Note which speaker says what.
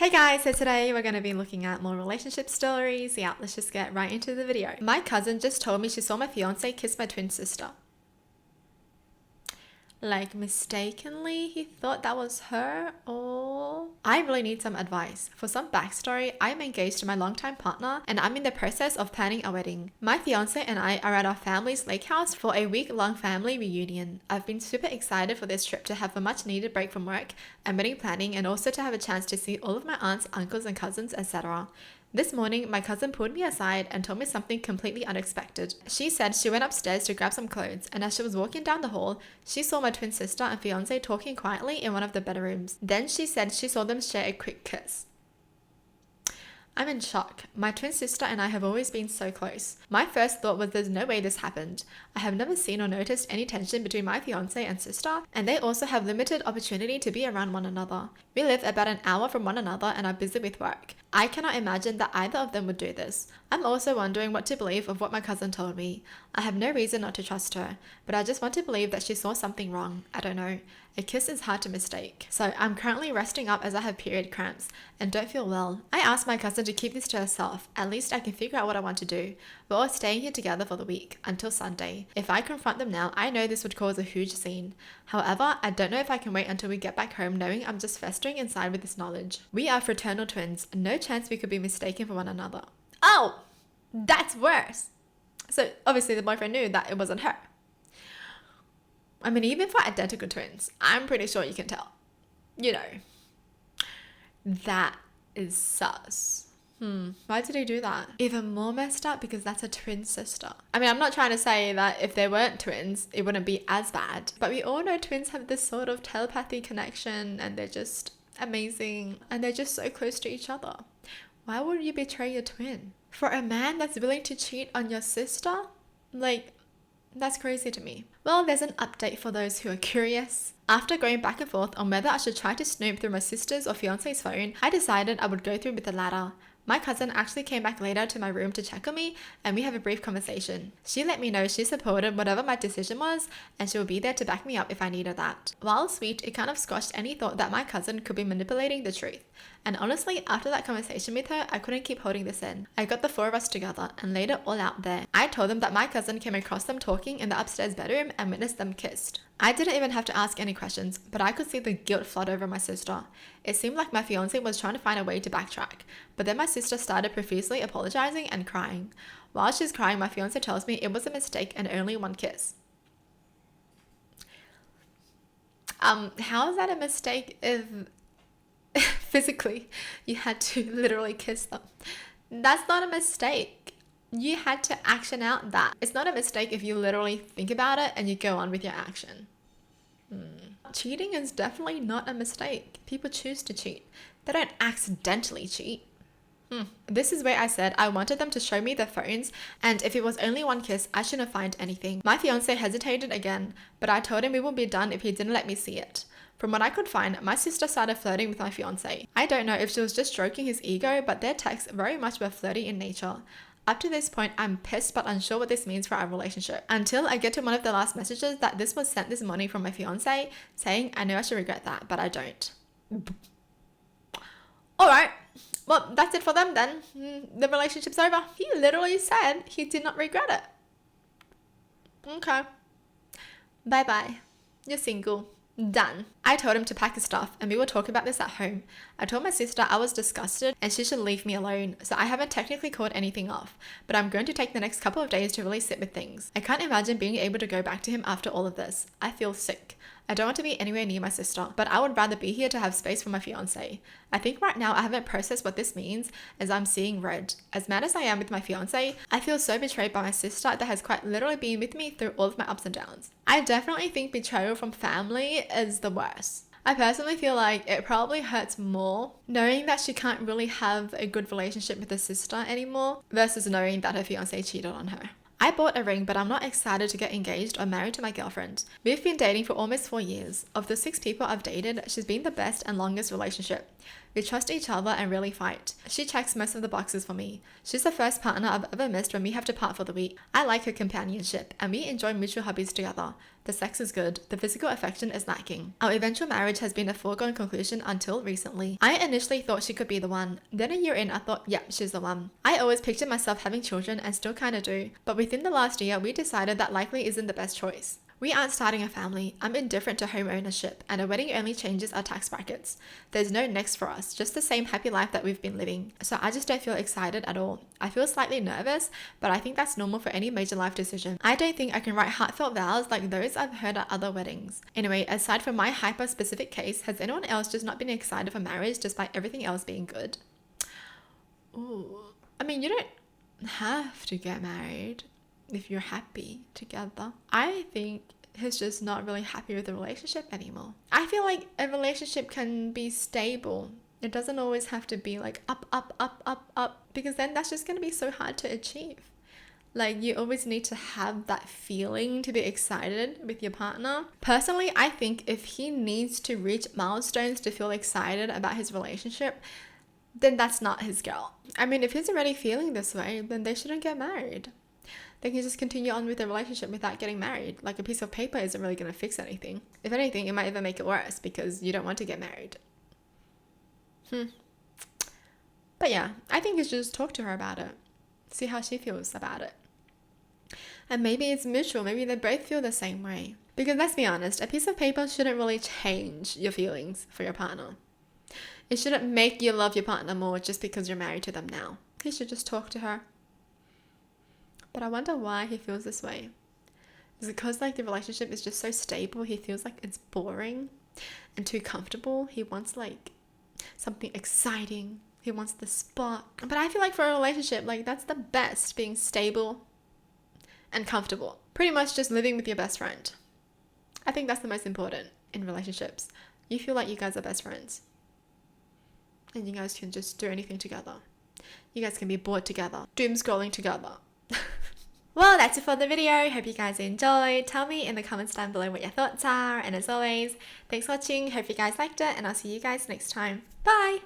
Speaker 1: Hey guys, so today we're going to be looking at more relationship stories. Yeah, let's just get right into the video. My cousin just told me she saw my fiance kiss my twin sister. Like mistakenly, he thought that was her, or I really need some advice. For some backstory, I'm engaged to my longtime partner and I'm in the process of planning a wedding. My fiance and I are at our family's lake house for a week-long family reunion. I've been super excited for this trip to have a much needed break from work and wedding planning, and also to have a chance to see all of my aunts, uncles and cousins, etc. This morning, my cousin pulled me aside and told me something completely unexpected. She said she went upstairs to grab some clothes, and as she was walking down the hall, she saw my twin sister and fiance talking quietly in one of the bedrooms. Then she said she saw them share a quick kiss. I'm in shock. My twin sister and I have always been so close. My first thought was there's no way this happened. I have never seen or noticed any tension between my fiance and sister, and they also have limited opportunity to be around one another. We live about an hour from one another and are busy with work. I cannot imagine that either of them would do this. I'm also wondering what to believe of what my cousin told me. I have no reason not to trust her, but I just want to believe that she saw something wrong. I don't know. A kiss is hard to mistake. So I'm currently resting up as I have period cramps and don't feel well. I asked my cousin to keep this to herself. At least I can figure out what I want to do. We're all staying here together for the week until Sunday. If I confront them now, I know this would cause a huge scene. However, I don't know if I can wait until we get back home knowing I'm just festering inside with this knowledge. We are fraternal twins. No chance we could be mistaken for one another. Oh, that's worse. So obviously the boyfriend knew that it wasn't her. I mean, even for identical twins, I'm pretty sure you can tell. You know, that is sus. Why did he do that? Even more messed up because that's a twin sister. I mean, I'm not trying to say that if they weren't twins, it wouldn't be as bad. But we all know twins have this sort of telepathy connection and they're just amazing and they're just so close to each other. Why would you betray your twin? For a man that's willing to cheat on your sister? Like, that's crazy to me. Well, there's an update for those who are curious. After going back and forth on whether I should try to snoop through my sister's or fiance's phone, I decided I would go through with the latter. My cousin actually came back later to my room to check on me and we have a brief conversation. She let me know she supported whatever my decision was and she will be there to back me up if I needed that. While sweet, it kind of squashed any thought that my cousin could be manipulating the truth. And honestly, after that conversation with her, I couldn't keep holding this in. I got the four of us together and laid it all out there. I told them that my cousin came across them talking in the upstairs bedroom and witnessed them kissed. I didn't even have to ask any questions, but I could see the guilt flood over my sister. It seemed like my fiance was trying to find a way to backtrack, but then my sister started profusely apologizing and crying. While she's crying, my fiance tells me it was a mistake and only one kiss. How is that a mistake if physically you had to literally kiss them? That's not a mistake. You had to action out that. It's not a mistake if you literally think about it and you go on with your action. Cheating is definitely not a mistake. People choose to cheat. They don't accidentally cheat. This is where I said I wanted them to show me their phones, and if it was only one kiss, I shouldn't find anything. My fiance hesitated again, but I told him we would be done if he didn't let me see it. From what I could find, my sister started flirting with my fiance. I don't know if she was just stroking his ego, but their texts very much were flirty in nature. Up to this point, I'm pissed but unsure what this means for our relationship. Until I get to one of the last messages that this was sent this morning from my fiance, saying I know I should regret that, but I don't. Alright, well that's it for them then. The relationship's over. He literally said he did not regret it. Okay. Bye bye. You're single. Done. I told him to pack his stuff and we will talk about this at home. I told my sister I was disgusted and she should leave me alone, so I haven't technically called anything off, but I'm going to take the next couple of days to really sit with things. I can't imagine being able to go back to him after all of this. I feel sick. I don't want to be anywhere near my sister, but I would rather be here to have space for my fiance. I think right now I haven't processed what this means as I'm seeing red. As mad as I am with my fiance, I feel so betrayed by my sister that has quite literally been with me through all of my ups and downs. I definitely think betrayal from family is the worst. I personally feel like it probably hurts more knowing that she can't really have a good relationship with her sister anymore versus knowing that her fiance cheated on her. I bought a ring, but I'm not excited to get engaged or married to my girlfriend. We've been dating for almost 4 years. Of the 6 people I've dated, she's been the best and longest relationship. We trust each other and really fight. She checks most of the boxes for me. She's the first partner I've ever missed when we have to part for the week. I like her companionship, and we enjoy mutual hobbies together. The sex is good. The physical affection is lacking. Our eventual marriage has been a foregone conclusion until recently. I initially thought she could be the one. Then a year in, I thought, yeah, she's the one. I always pictured myself having children and still kind of do. But within the last year, we decided that likely isn't the best choice. We aren't starting a family. I'm indifferent to home ownership, and a wedding only changes our tax brackets. There's no next for us, just the same happy life that we've been living. So I just don't feel excited at all. I feel slightly nervous, but I think that's normal for any major life decision. I don't think I can write heartfelt vows like those I've heard at other weddings. Anyway, aside from my hyper-specific case, has anyone else just not been excited for marriage despite everything else being good? Ooh. I mean, you don't have to get married if you're happy together. I think he's just not really happy with the relationship anymore. I feel like a relationship can be stable. It doesn't always have to be like up, up, up, up, up, because then that's just going to be so hard to achieve. Like, you always need to have that feeling to be excited with your partner. Personally, I think if he needs to reach milestones to feel excited about his relationship, then that's not his girl. I mean, if he's already feeling this way, then they shouldn't get married. They can just continue on with the relationship without getting married. Like, a piece of paper isn't really going to fix anything. If anything, it might even make it worse because you don't want to get married. But yeah, I think you should just talk to her about it. See how she feels about it. And maybe it's mutual. Maybe they both feel the same way. Because let's be honest, a piece of paper shouldn't really change your feelings for your partner. It shouldn't make you love your partner more just because you're married to them now. You should just talk to her. But I wonder why he feels this way. Is it because like the relationship is just so stable, he feels like it's boring and too comfortable? He wants like something exciting. He wants the spark. But I feel like for a relationship, like that's the best, being stable and comfortable. Pretty much just living with your best friend. I think that's the most important in relationships. You feel like you guys are best friends. And you guys can just do anything together. You guys can be bored together. Doom scrolling together. Well, that's it for the video. Hope you guys enjoyed. Tell me in the comments down below what your thoughts are. And as always, thanks for watching. Hope you guys liked it. And I'll see you guys next time. Bye!